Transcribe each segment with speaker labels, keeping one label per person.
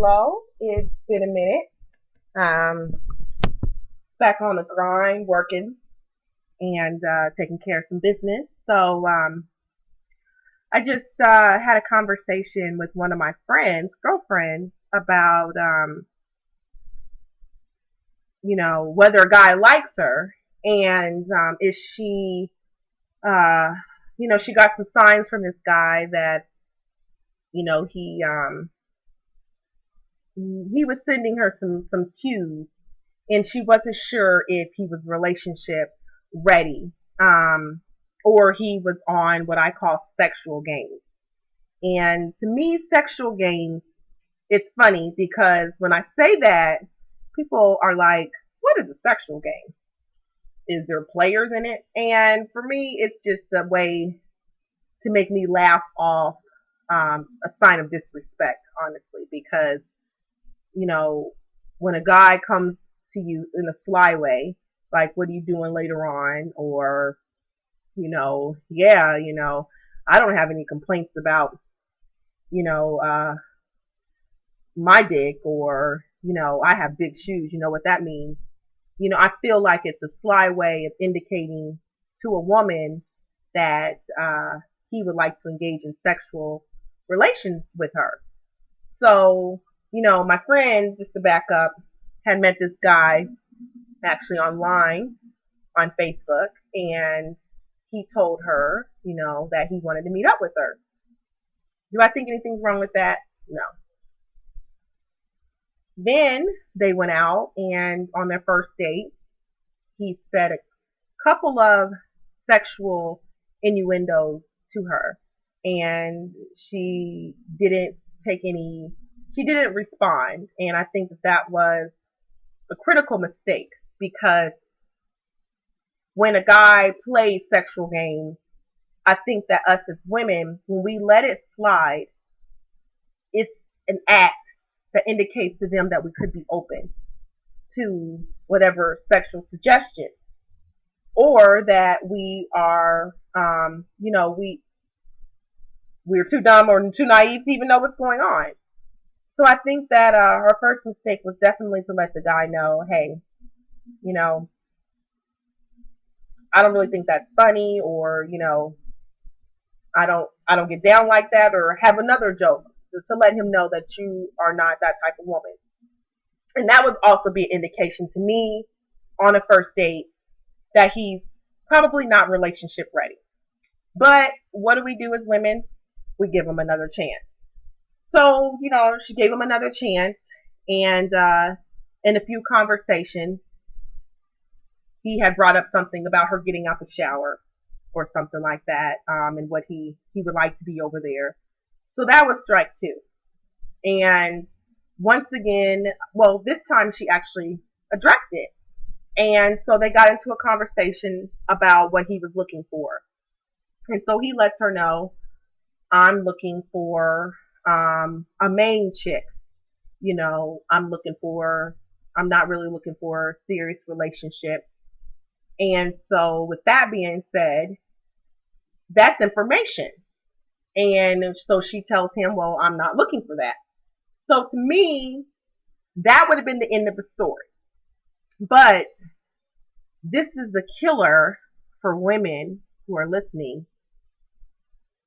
Speaker 1: hello. It's been a minute. Um, Back on the grind, working and taking care of some business. So I just had a conversation with one of my friends, girlfriends, about whether a guy likes her and is she uh, she got some signs from this guy that he was sending her some cues and she wasn't sure if he was relationship ready, um, or he was on what I call sexual games. And to me, sexual games, it's funny because when I say that, people are like, what is a sexual game? Is there players in it? And for me, it's just a way to make me laugh off a sign of disrespect, honestly, because, you know, when a guy comes to you in a sly way, like, what are you doing later on? Or, I don't have any complaints about, you know, uh, my dick, or, I have big shoes. You know what that means? I feel like it's a sly way of indicating to a woman that he would like to engage in sexual relations with her. So, my friend, just to back up, had met this guy actually online on Facebook, and he told her, that he wanted to meet up with her. Do I think anything's wrong with that? No. Then they went out, and on their first date, he said a couple of sexual innuendos to her, and she didn't respond. And I think that that was a critical mistake because when a guy plays sexual games, I think that us as women, when we let it slide, it's an act that indicates to them that we could be open to whatever sexual suggestion, or that we are, we're too dumb or too naive to even know what's going on. So I think that her first mistake was definitely to let the guy know, hey, you know, I don't really think that's funny, or I don't get down like that, or have another joke to let him know that you are not that type of woman. And that would also be an indication to me on a first date that he's probably not relationship ready. But what do we do as women? We give him another chance. So, she gave him another chance, and in a few conversations, he had brought up something about her getting out the shower or something like that, and what he would like to be over there. So that was strike two. And once again, well, this time she actually addressed it. And so they got into a conversation about what he was looking for. And so he lets her know, I'm looking for a main chick. I'm looking for, I'm not really looking for a serious relationship. And so, with that being said, that's information. And so she tells him, well, I'm not looking for that. So to me, that would have been the end of the story. But this is the killer for women who are listening.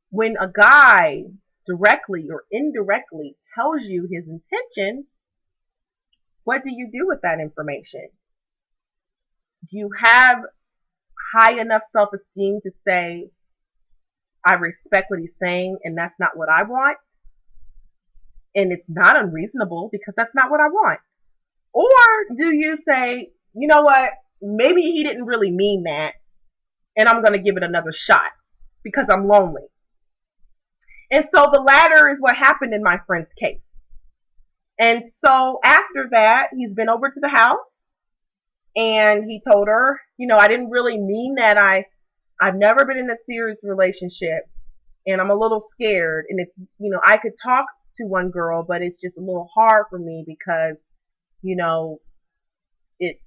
Speaker 1: When a guy directly or indirectly tells you his intention, what do you do with that information? Do you have high enough self esteem to say, I respect what he's saying and that's not what I want? And it's not unreasonable because that's not what I want. Or do you say, you know what, maybe he didn't really mean that and I'm going to give it another shot because I'm lonely? And so the latter is what happened in my friend's case. And so after that, he's been over to the house and he told her, I didn't really mean that. I've never been in a serious relationship and I'm a little scared. And it's, I could talk to one girl, but it's just a little hard for me because, you know, it,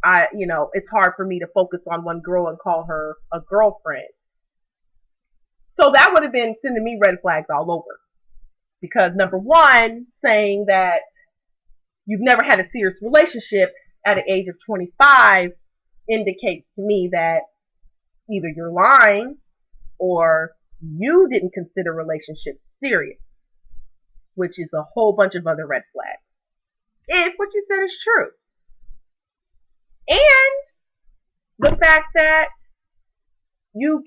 Speaker 1: it's hard for me to focus on one girl and call her a girlfriend. So that would have been sending me red flags all over. Because number one, saying that you've never had a serious relationship at the age of 25 indicates to me that either you're lying or you didn't consider relationships serious, which is a whole bunch of other red flags. If what you said is true. And the fact that you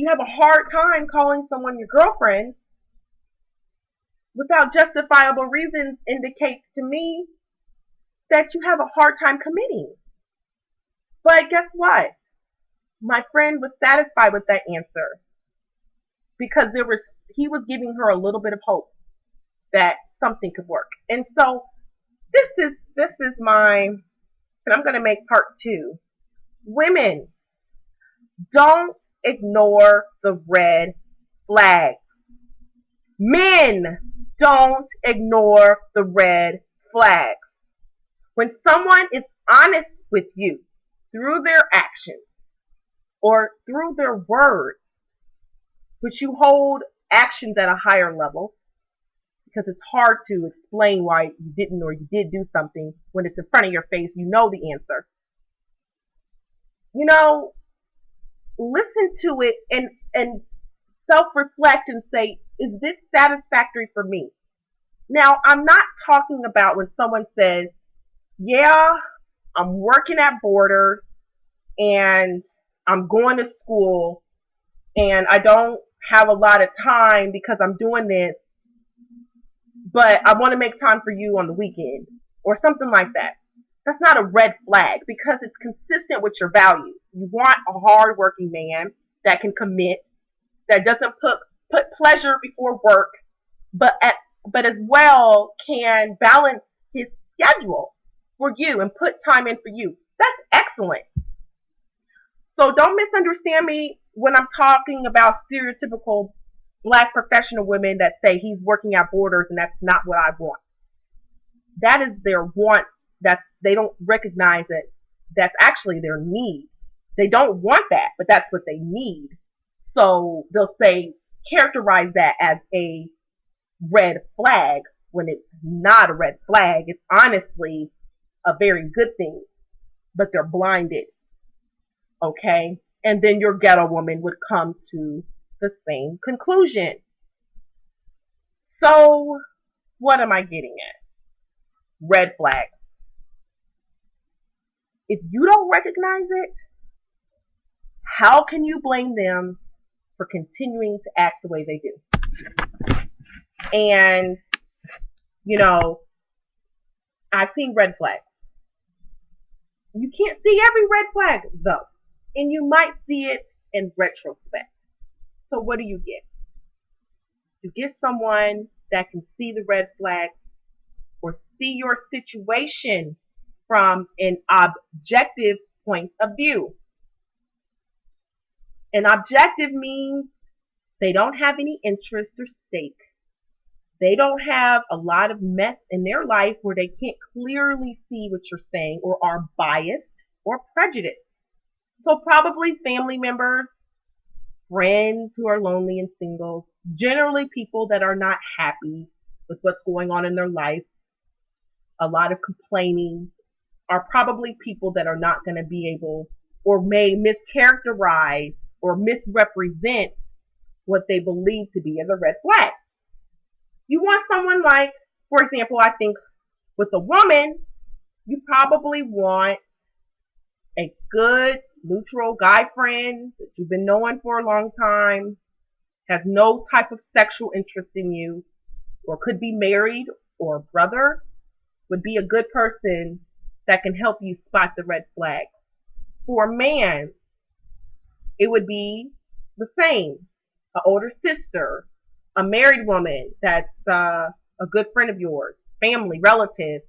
Speaker 1: have a hard time calling someone your girlfriend without justifiable reasons indicates to me that you have a hard time committing. But guess what? My friend was satisfied with that answer because he was giving her a little bit of hope that something could work. And so this is my, and I'm going to make part two. Women, don't ignore the red flags. Men, don't ignore the red flags. When someone is honest with you through their actions or through their words, which you hold actions at a higher level, because it's hard to explain why you didn't or you did do something when it's in front of your face, you know the answer. You know, listen to it and self-reflect and say, is this satisfactory for me? Now, I'm not talking about when someone says, yeah, I'm working at Borders and I'm going to school and I don't have a lot of time because I'm doing this, but I want to make time for you on the weekend or something like that. That's not a red flag because it's consistent with your values. You want a hardworking man that can commit, that doesn't put pleasure before work, but as well can balance his schedule for you and put time in for you. That's excellent. So don't misunderstand me when I'm talking about stereotypical black professional women that say he's working at Borders and that's not what I want. That is their want. They don't recognize it. That's actually their need. They don't want that, but that's what they need. So they'll characterize that as a red flag when it's not a red flag. It's honestly a very good thing, but they're blinded. Okay? And then your ghetto woman would come to the same conclusion. So, what am I getting at? Red flag. If you don't recognize it, how can you blame them for continuing to act the way they do? And, you know, I've seen red flags. You can't see every red flag, though. And you might see it in retrospect. So what do you get? You get someone that can see the red flag or see your situation from an objective point of view. An objective means they don't have any interest or stake. They don't have a lot of mess in their life where they can't clearly see what you're saying or are biased or prejudiced. So probably family members, friends who are lonely and single, generally people that are not happy with what's going on in their life, a lot of complaining, are probably people that are not going to be able or may mischaracterize or misrepresent what they believe to be as a red flag. You want someone like, for example, I think with a woman, you probably want a good, neutral guy friend that you've been knowing for a long time, has no type of sexual interest in you, or could be married, or a brother, would be a good person that can help you spot the red flag. For a man, it would be the same. An older sister, a married woman that's a good friend of yours, family, relative,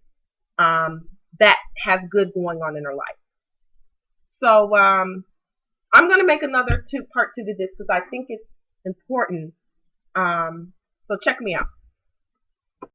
Speaker 1: that has good going on in her life. So I'm going to make another part two to this because I think it's important. So check me out.